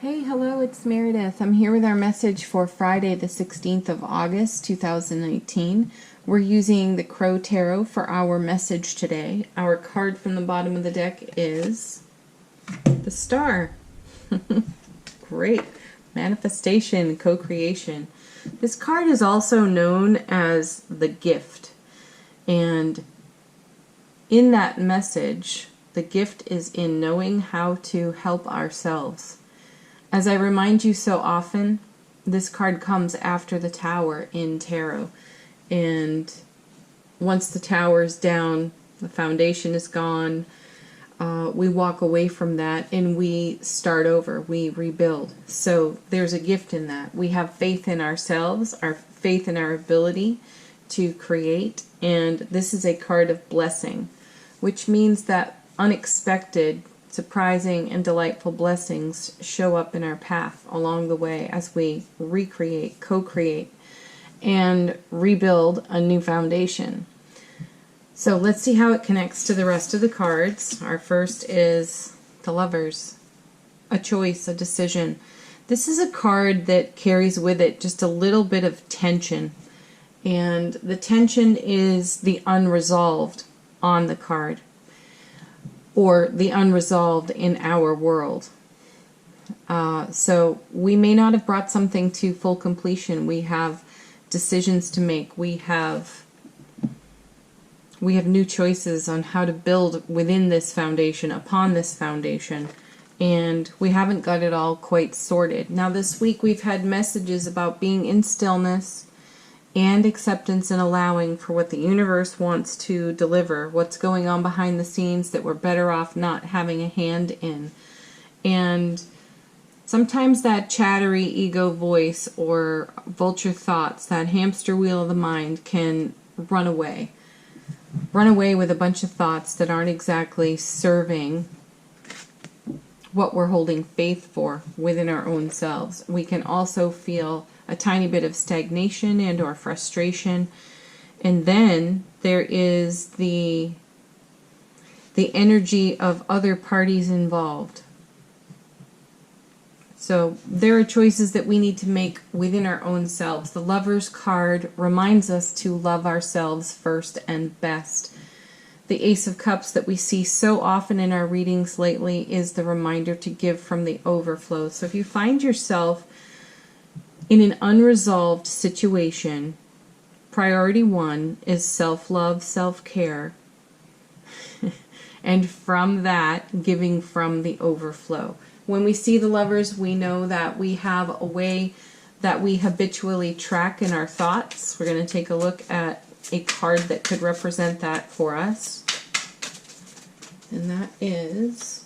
Hey, hello, it's Meredith. I'm here with our message for Friday, the 16th of August, 2019. We're using the Crow Tarot for our message today. Our card from the bottom of the deck is the Star. Great. Manifestation, co-creation. This card is also known as the Gift. And in that message, the gift is in knowing how to help ourselves. As I remind you so often, this card comes after the Tower in tarot. And once the tower is down, the foundation is gone, we walk away from that and we start over, we rebuild. So there's a gift in that. We have faith in ourselves, our faith in our ability to create, and this is a card of blessing, which means that unexpected, surprising, and delightful blessings show up in our path along the way as we recreate, co-create, and rebuild a new foundation. So let's see how it connects to the rest of the cards. Our first is the Lovers, a choice, a decision. This is a card that carries with it just a little bit of tension, and the tension is the unresolved on the card, or the unresolved in our world. So we may not have brought something to full completion. We have decisions to make. We have new choices on how to build within this foundation, upon this foundation, and we haven't got it all quite sorted. Now this week we've had messages about being in stillness and acceptance and allowing for what the universe wants to deliver, what's going on behind the scenes that we're better off not having a hand in. And sometimes that chattery ego voice or vulture thoughts, that hamster wheel of the mind, can run away. Run away with a bunch of thoughts that aren't exactly serving what we're holding faith for within our own selves. We can also feel a tiny bit of stagnation and or frustration. And then there is the energy of other parties involved. So there are choices that we need to make within our own selves. The Lover's card reminds us to love ourselves first and best. The Ace of Cups that we see so often in our readings lately is the reminder to give from the overflow. So if you find yourself in an unresolved situation, priority one is self-love, self-care, and from that, giving from the overflow. When we see the Lovers, we know that we have a way that we habitually track in our thoughts. We're going to take a look at a card that could represent that for us. And that is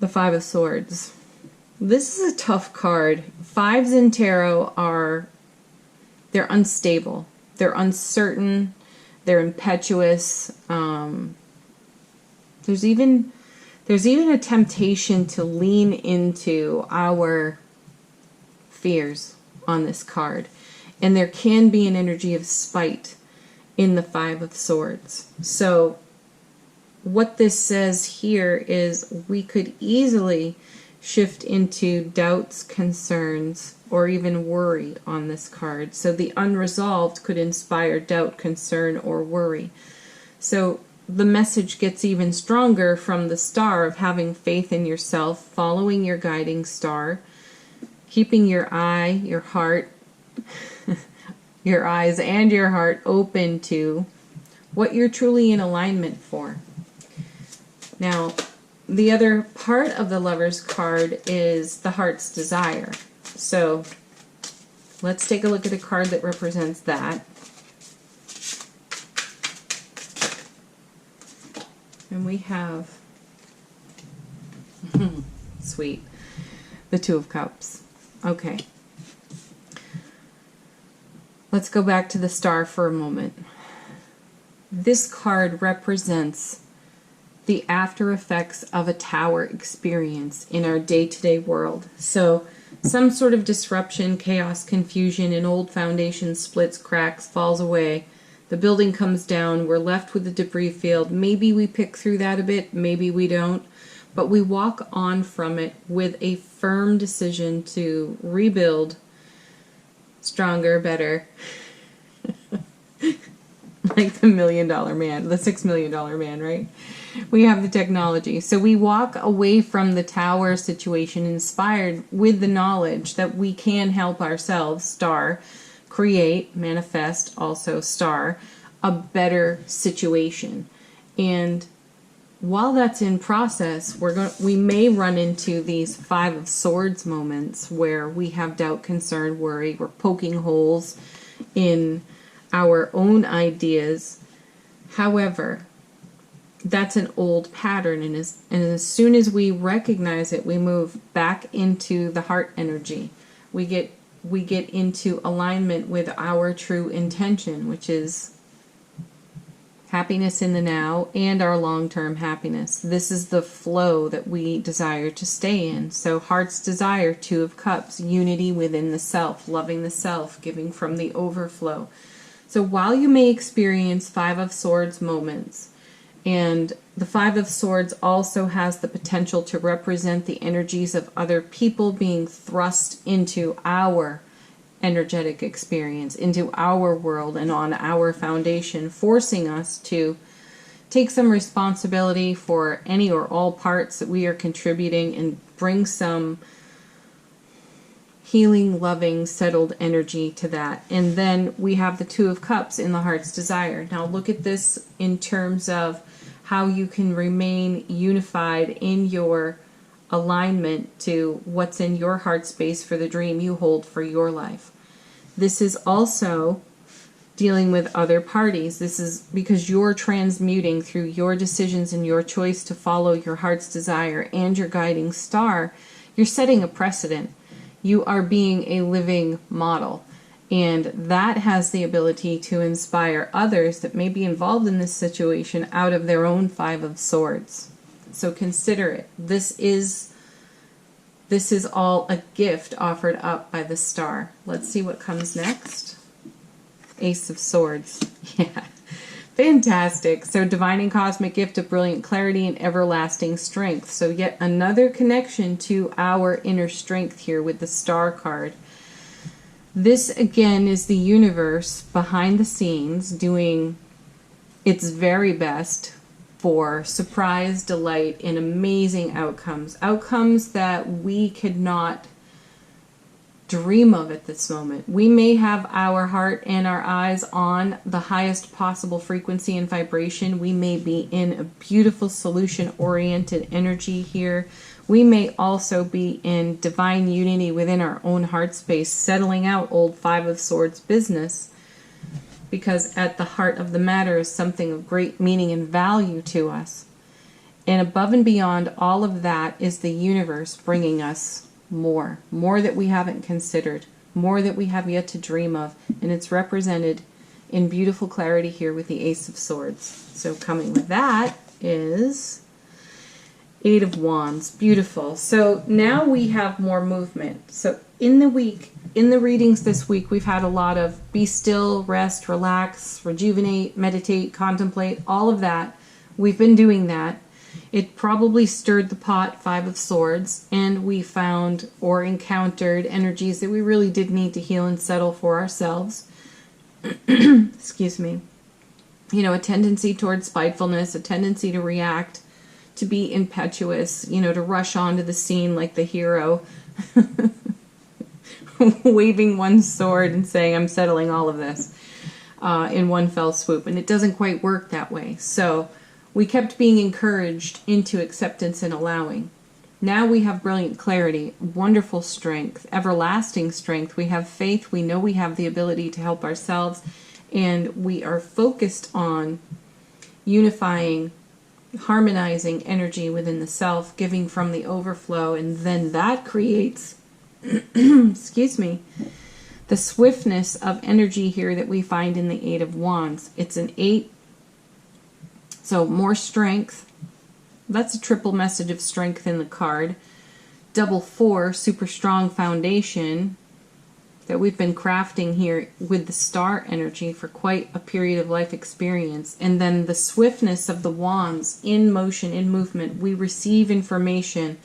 the Five of Swords. This is a tough card. Fives in tarot they're unstable. They're uncertain. They're impetuous. There's even a temptation to lean into our fears on this card. And there can be an energy of spite in the Five of Swords. So what this says here is we could easily shift into doubts, concerns, or even worry on this card. So the unresolved could inspire doubt, concern, or worry. So the message gets even stronger from the Star of having faith in yourself, following your guiding star, keeping your eye, your heart, your eyes and your heart open to what you're truly in alignment for. Now, the other part of the Lover's card is the Heart's Desire. So let's take a look at a card that represents that. And we have, sweet, the Two of Cups. Okay. Let's go back to the Star for a moment. This card represents the after effects of a tower experience in our day-to-day world. So some sort of disruption, chaos, confusion, an old foundation splits, cracks, falls away. The building comes down, we're left with the debris field. Maybe we pick through that a bit, maybe we don't, but we walk on from it with a firm decision to rebuild stronger, better, like the $1 million man, the $6 million man, right? We have the technology. So we walk away from the tower situation inspired with the knowledge that we can help ourselves, star, create, manifest, also star, a better situation. And while that's in process, we may run into these 5 of Swords moments where we have doubt, concern, worry. We're poking holes in our own ideas. However, that's an old pattern, and as soon as we recognize it, we move back into the heart energy. We get into alignment with our true intention, which is happiness in the now and our long-term happiness. This is the flow that we desire to stay in. So heart's desire, 2 of Cups, unity within the self, loving the self, giving from the overflow. So while you may experience 5 of Swords moments, and the 5 of Swords also has the potential to represent the energies of other people being thrust into our energetic experience, into our world and on our foundation, forcing us to take some responsibility for any or all parts that we are contributing and bring some healing, loving, settled energy to that. And then we have the 2 of Cups in the heart's desire. Now look at this in terms of how you can remain unified in your alignment to what's in your heart space for the dream you hold for your life. This is also dealing with other parties. This is because you're transmuting through your decisions and your choice to follow your heart's desire and your guiding star. You're setting a precedent. You are being a living model. And that has the ability to inspire others that may be involved in this situation out of their own 5 of Swords. So consider it. This is all a gift offered up by the star. Let's see what comes next. Ace of Swords. Yeah. Fantastic. So divine and cosmic gift of brilliant clarity and everlasting strength. So yet another connection to our inner strength here with the star card. This again is the universe behind the scenes doing its very best for surprise, delight, and amazing outcomes. Outcomes that we could not dream of at this moment. We may have our heart and our eyes on the highest possible frequency and vibration. We may be in a beautiful solution-oriented energy here. We may also be in divine unity within our own heart space, settling out old 5 of Swords business, because at the heart of the matter is something of great meaning and value to us. And above and beyond all of that is the universe bringing us more that we haven't considered, more that we have yet to dream of, and it's represented in beautiful clarity here with the Ace of Swords. So coming with that is 8 of Wands. Beautiful. So now we have more movement. So in the readings this week, we've had a lot of be still, rest, relax, rejuvenate, meditate, contemplate, all of that. We've been doing that. It probably stirred the pot, 5 of Swords, and we found or encountered energies that we really did need to heal and settle for ourselves. Excuse me. You know, a tendency towards spitefulness, a tendency to react, to be impetuous, you know, to rush onto the scene like the hero, waving one sword and saying, I'm settling all of this in one fell swoop. And it doesn't quite work that way. So we kept being encouraged into acceptance and allowing. Now we have brilliant clarity, wonderful strength, everlasting strength. We have faith. We know we have the ability to help ourselves. And we are focused on unifying, harmonizing energy within the self, giving from the overflow. And then that creates, excuse me, the swiftness of energy here that we find in the 8 of Wands. It's an 8. So more strength. That's a triple message of strength in the card. Double 4, super strong foundation. that we've been crafting here with the star energy for quite a period of life experience. And then the swiftness of the wands in motion, in movement. We receive information,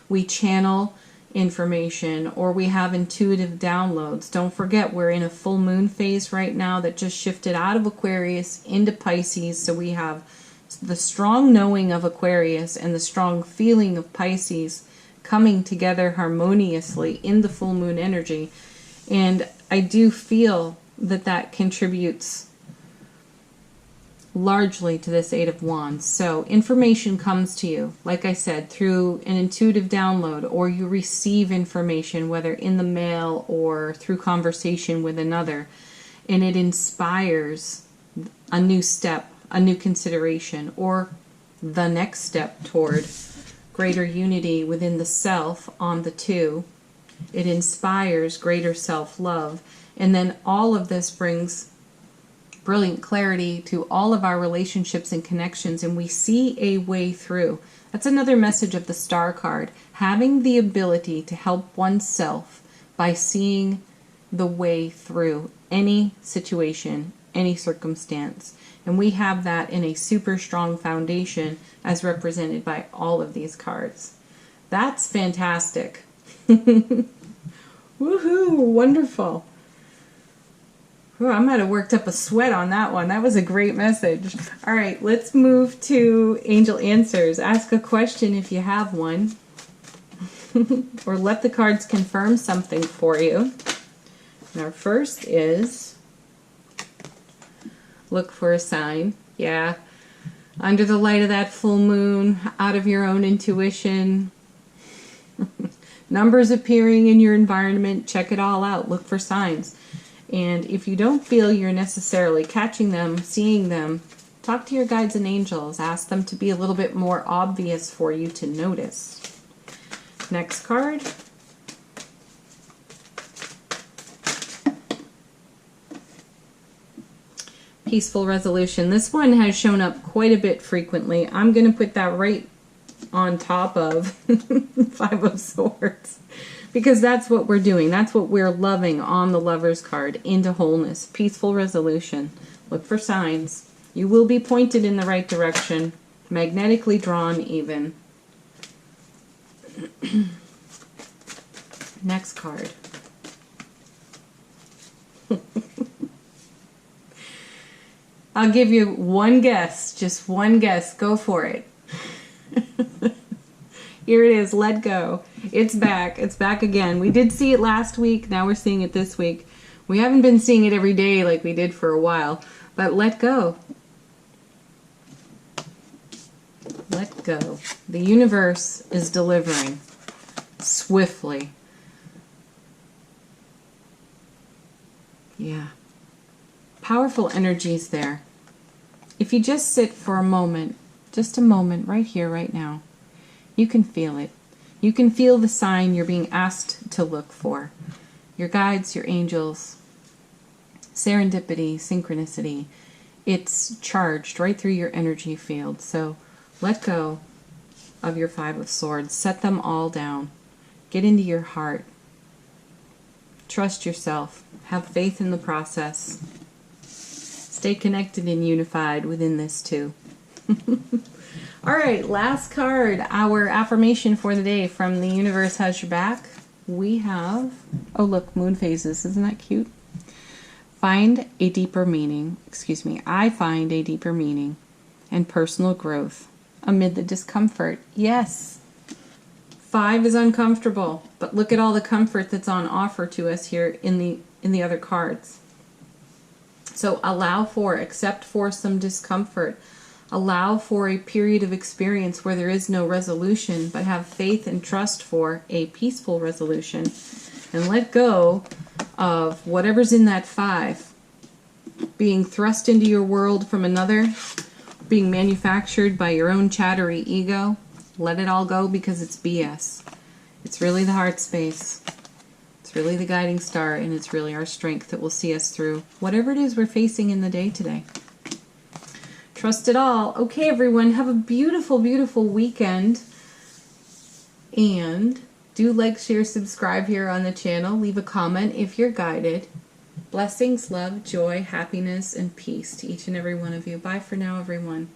we channel information, or we have intuitive downloads. Don't forget, we're in a full moon phase right now that just shifted out of Aquarius into Pisces. So we have the strong knowing of Aquarius and the strong feeling of Pisces coming together harmoniously in the full moon energy. And I do feel that that contributes largely to this Eight of Wands. So information comes to you, like I said, through an intuitive download, or you receive information, whether in the mail or through conversation with another, and it inspires a new step, a new consideration, or the next step toward greater unity within the self on the two. It inspires greater self-love. And then all of this brings brilliant clarity to all of our relationships and connections, and we see a way through. That's another message of the Star card. Having the ability to help oneself by seeing the way through any situation, any circumstance. And we have that in a super strong foundation as represented by all of these cards. That's fantastic. Woohoo, wonderful. Ooh, I might have worked up a sweat on that one. That was a great message. All right, let's move to Angel Answers. Ask a question if you have one. Or let the cards confirm something for you. And our first is, look for a sign. Yeah, under the light of that full moon, out of your own intuition. Numbers appearing in your environment, check it all out, look for signs. And if you don't feel you're necessarily catching them, seeing them, talk to your guides and angels. Ask them to be a little bit more obvious for you to notice. Next card. Peaceful resolution. This one has shown up quite a bit frequently. I'm going to put that right on top of Five of Swords, because that's what we're doing. That's what we're loving on the Lover's card, into wholeness, peaceful resolution. Look for signs. You will be pointed in the right direction, magnetically drawn even. Next card. I'll give you one guess, just one guess. Go for it. Here it is, let go. It's back. It's back again. We did see it last week. Now we're seeing it this week. We haven't been seeing it every day like we did for a while. But let go. Let go. The universe is delivering swiftly. Yeah. Powerful energies there. If you just sit for a moment, just a moment, right here, right now, you can feel it. You can feel the sign you're being asked to look for. Your guides, your angels, serendipity, synchronicity. It's charged right through your energy field. So let go of your Five of Swords. Set them all down. Get into your heart. Trust yourself. Have faith in the process. Stay connected and unified within this too. All right, last card, our affirmation for the day from The Universe Has Your Back. We have, oh look, moon phases. Isn't that cute? Find a deeper meaning, I find a deeper meaning and personal growth amid the discomfort. Yes, 5 is uncomfortable, but look at all the comfort that's on offer to us here in the other cards. So allow for, accept for some discomfort. Allow for a period of experience where there is no resolution, but have faith and trust for a peaceful resolution. And let go of whatever's in that 5. Being thrust into your world from another, being manufactured by your own chattery ego. Let it all go, because it's BS. It's really the heart space. It's really the guiding star, and it's really our strength that will see us through whatever it is we're facing in the day today. Trust it all. Okay, everyone, have a beautiful, beautiful weekend. And Do like, share, subscribe here on the channel. Leave a comment if you're guided. Blessings, love, joy, happiness, and peace to each and every one of you. Bye for now, everyone.